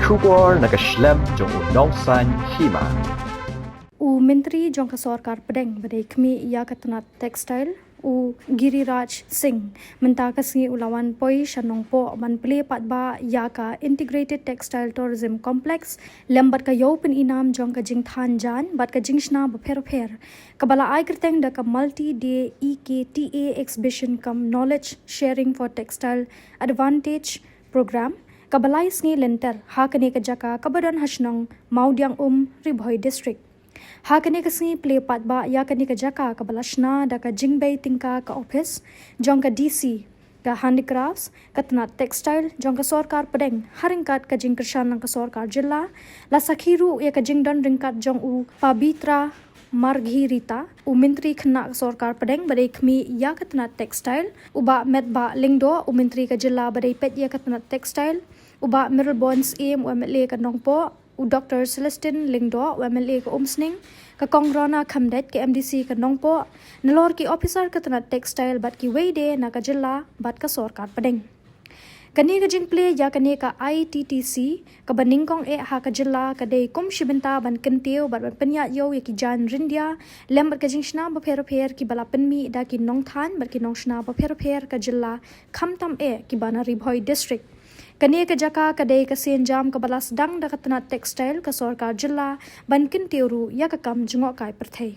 Shubor nakaslem jong nongsan Hima. Myntri jong Sorkar pedeng badai Kmie Ïaka tenat textile Giriraj Singh mentah Sngi ulawan poi Nongpoh ban Plie patba Ïaka integrated textile tourism complex lembat ka yo Pyn-I-Nam jong ka jing than jan bat ka jingshna bapher kabala ai kerteng da ka multi day Ekta exhibition come knowledge sharing for textile advantage program kabalai Sngi lenter hakane ka jaka kabadan hasnong maudiang Ribhoi district Hakane ka Sngi Plie patba Ïaka ni ka jaka ka balashna da ka jingbei tingka ka office jong ka DC ka handicrafts ka tenat textile jong ka Sorkar pedeng haringkat ka jing kershan ng ka Sorkar jilla la sakhiru ya ka jingdon ringkat jong pabitra Marghirita Myntri khna Sorkar pedeng badai Kmie Ïaka tenat textile uba medba lingdo Myntri ka jilla badai pet Ïaka tenat textile uba middle bonds MLA ka Nongpoh Dr. Celestin Lingdo MLA ka Sngi ka Kongrona Khamdet ke MDC ka Nongpoh nalor ki officer ka tenat textile bat ki weide na ka jilla bat ka Sorkar pedeng kani ka jing Plie ya kani ka Ittc ka baningkong ha ka jilla ka dei kum shibenta ban kenteu bat ban penya yo ya ki jan rindia lembat ka jing shna ba pher ki bala penmi da ki nongthan bat ki nongshna ba pher ka jilla khamtam ki bana Ribhoi district Kani ka jaka ka dei ka senjam ka balas dang da ka tenat textile ka Sorkar jilla ban kenteu ya ka kam jungok kai perthei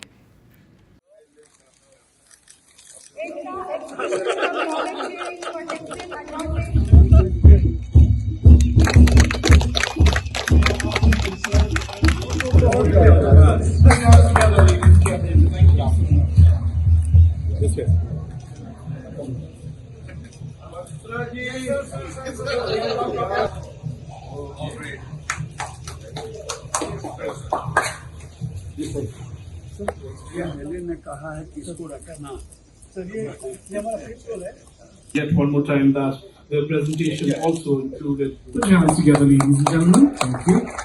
Yet one more time that the presentation also included. Put your hands together, ladies and gentlemen. Thank you.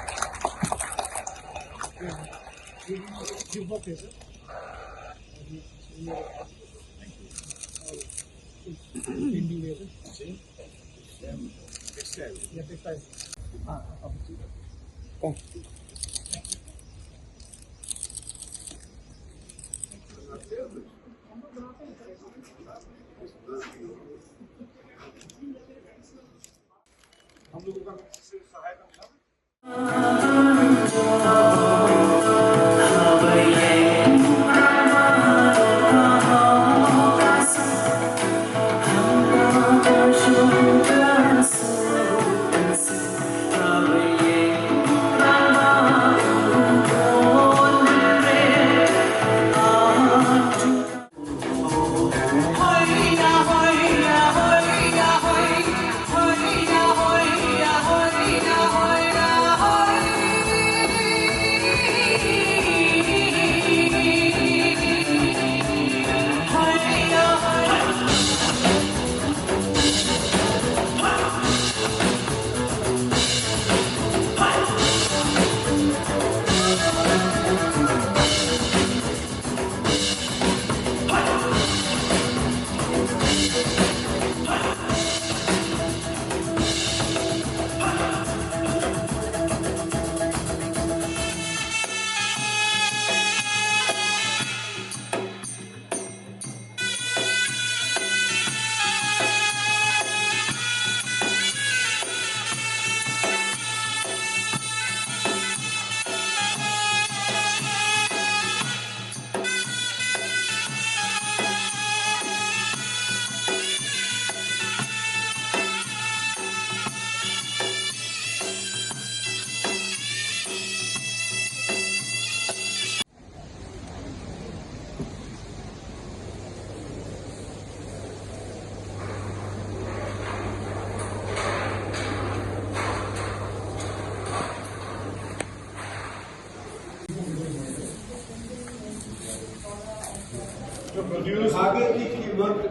To produce आगे की कीमत